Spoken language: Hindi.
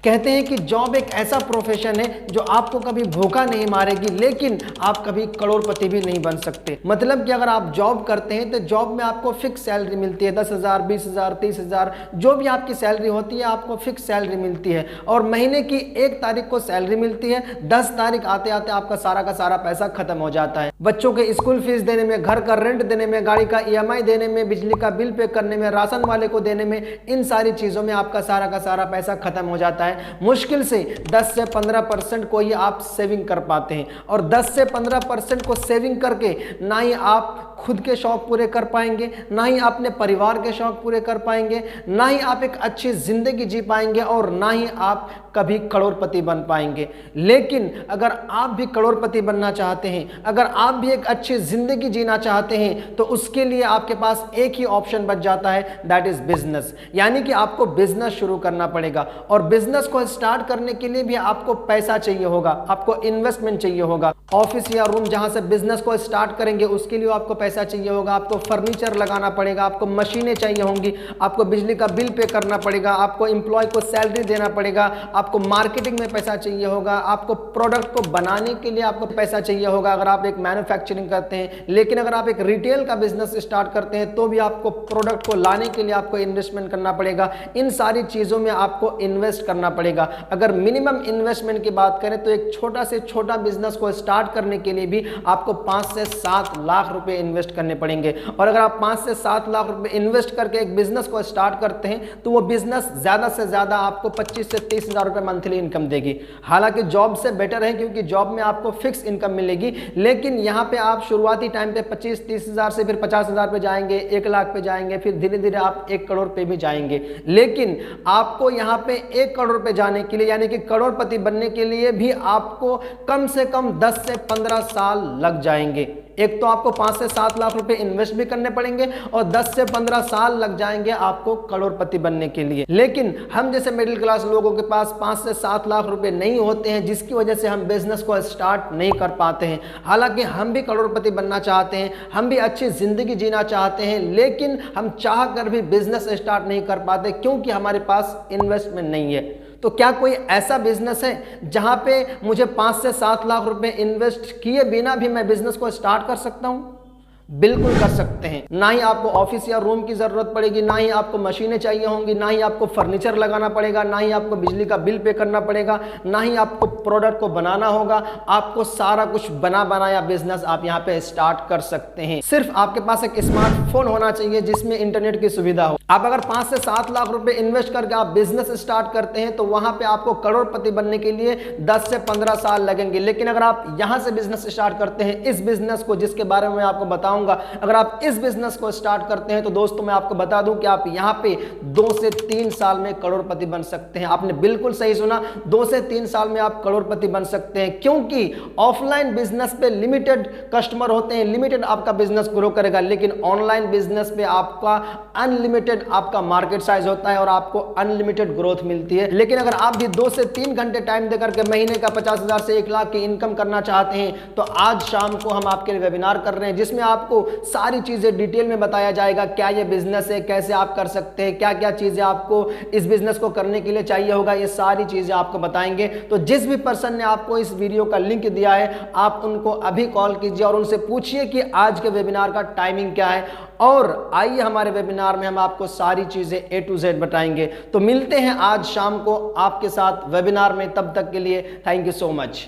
कहते हैं कि जॉब एक ऐसा प्रोफेशन है जो आपको कभी भूखा नहीं मारेगी, लेकिन आप कभी करोड़पति भी नहीं बन सकते। मतलब कि अगर आप जॉब करते हैं तो जॉब में आपको फिक्स सैलरी मिलती है, 10,000, 20,000, 30,000, जो भी आपकी सैलरी होती है आपको फिक्स सैलरी मिलती है और महीने की 1 तारीख को सैलरी मिलती है। 10 तारीख आते आते आपका सारा का सारा पैसा खत्म हो जाता है। बच्चों के स्कूल फीस देने में, घर का रेंट देने में, गाड़ी का EMI देने में, बिजली का बिल पे करने में, राशन वाले को देने में, इन सारी चीजों में आपका सारा का सारा पैसा खत्म हो जाता है। मुश्किल से 10 से 15% को ही आप सेविंग कर पाते हैं और 10 से 15% को सेविंग करके ना ही आप खुद के शौक पूरे कर पाएंगे, ना ही अपने परिवार के शौक पूरे कर पाएंगे, ना ही आप एक अच्छी जिंदगी जी पाएंगे और ना ही आप कभी करोड़पति बन पाएंगे। लेकिन अगर आप भी करोड़पति बनना चाहते हैं, अगर आप भी एक अच्छी जिंदगी जीना चाहते हैं, तो उसके लिए आपके पास एक ही ऑप्शन बच जाता है, दैट इज बिजनेस। यानी कि आपको बिजनेस शुरू करना पड़ेगा और बिजनेस को स्टार्ट करने के लिए भी आपको पैसा चाहिए होगा, आपको इन्वेस्टमेंट चाहिए होगा। ऑफिस या रूम जहां से बिजनेस को स्टार्ट करेंगे उसके लिए आपको पैसा चाहिए होगा, आपको फर्नीचर लगाना पड़ेगा, आपको मशीनें चाहिए होंगी, आपको बिजली का बिल पे करना पड़ेगा, आपको एम्प्लॉय को सैलरी देना पड़ेगा, आपको मार्केटिंग में पैसा चाहिए होगा, आपको प्रोडक्ट को बनाने के लिए आपको पैसा चाहिए होगा अगर आप एक मैन्युफैक्चरिंग करते हैं। लेकिन अगर आप एक रिटेल का बिजनेस स्टार्ट करते हैं तो भी आपको प्रोडक्ट को लाने के लिए आपको इन्वेस्टमेंट करना पड़ेगा। इन सारी चीजों में आपको इन्वेस्ट करना पड़ेगा। अगर मिनिमम इन्वेस्टमेंट की बात करें तो एक छोटा से छोटा बिजनेस को स्टार्ट करने के लिए भी आपको 5 से 7 लाख रुपए इन्वेस्ट करने पड़ेंगे और अगर आप 5 से 7 लाख रुपए इन्वेस्ट करके एक बिजनेस को स्टार्ट करते हैं तो वो बिजनेस ज्यादा से ज्यादा आपको 25 से 30 हजार रुपए मंथली इनकम देगी। हालांकि जॉब से बेटर है क्योंकि जॉब में आपको फिक्स इनकम मिलेगी, लेकिन यहां पे आप शुरुआती टाइम पे 25-30 हजार से फिर 50 हजार पे जाएंगे, 1 लाख पे जाएंगे, फिर धीरे धीरे आप 1 करोड़ पे भी जाएंगे। लेकिन आपको यहां पे 1 करोड़ पे जाने के लिए यानी कि करोड़पति बनने के लिए भी आपको कम से कम 10 से 15 साल लग जाएंगे। एक तो आपको 5 से 7 लाख रुपए इन्वेस्ट भी करने पड़ेंगे और 10 से 15 साल लग जाएंगे आपको करोड़पति बनने के लिए। लेकिन हम जैसे मिडिल क्लास लोगों के पास 5 से 7 लाख रुपए नहीं होते हैं, जिसकी वजह से हम बिजनेस को स्टार्ट नहीं कर पाते हैं। हालांकि हम भी करोड़पति बनना चाहते हैं, हम भी अच्छी जिंदगी जीना चाहते हैं, लेकिन हम चाह कर भी बिजनेस स्टार्ट नहीं कर पाते क्योंकि हमारे पास इन्वेस्टमेंट नहीं है। तो क्या कोई ऐसा बिजनेस है जहां पे मुझे 5 से 7 लाख रुपए इन्वेस्ट किए बिना भी मैं बिजनेस को स्टार्ट कर सकता हूं? बिल्कुल कर सकते हैं। ना ही आपको ऑफिस या रूम की जरूरत पड़ेगी, ना ही आपको मशीनें चाहिए होंगी, ना ही आपको फर्नीचर लगाना पड़ेगा, ना ही आपको बिजली का बिल पे करना पड़ेगा, ना ही आपको प्रोडक्ट को बनाना होगा। आपको सारा कुछ बना बनाया बिजनेस आप यहाँ पे स्टार्ट कर सकते हैं। सिर्फ आपके पास एक स्मार्टफोन होना चाहिए जिसमें इंटरनेट की सुविधा हो। आप अगर 5 से 7 लाख रुपए इन्वेस्ट करके आप बिजनेस स्टार्ट करते हैं तो वहां पे आपको करोड़पति बनने के लिए 10 से 15 साल लगेंगे। लेकिन अगर आप यहां से बिजनेस स्टार्ट करते हैं, इस बिजनेस को जिसके बारे में आपको बताऊंगा, अगर आप इस बिजनेस को स्टार्ट करते हैं तो दोस्तों मैं आपको बता दूं कि आप यहां पे 2 से 3 साल में करोड़पति बन सकते हैं। आपने बिल्कुल सही सुना, 2 से 3 साल में आप करोड़पति बन सकते हैं क्योंकि ऑफलाइन बिजनेस पे लिमिटेड कस्टमर होते हैं, लिमिटेड आपका बिजनेस ग्रो करेगा। लेकिन ऑनलाइन बिजनेस पे आपका अनलिमिटेड आपका मार्केट साइज होता है और आपको अनलिमिटेड ग्रोथ मिलती है। लेकिन अगर आप भी 2 से 3 घंटे टाइम देकर के महीने का 50 हजार से 1 लाख की इनकम करना चाहते हैं तो आज शाम को हम आपके लिए वेबिनार कर रहे हैं जिसमें आपको सारी चीजें डिटेल में बताया जाएगा। क्या ये बिजनेस है, कैसे आप कर सकते हैं, क्या क्या चीजें आपको इस बिजनेस को करने के लिए चाहिए होगा, ये सारी चीजें आपको बताएंगे। तो जिस भी पर्सन ने आपको इस वीडियो का लिंक दिया है आप उनको अभी कॉल कीजिए और उनसे पूछिए कि आज के वेबिनार का टाइमिंग क्या है और आइए हमारे वेबिनार में हम आपको सारी चीजें A to Z बताएंगे। तो मिलते हैं आज शाम को आपके साथ वेबिनार में, तब तक के लिए थैंक यू सो मच।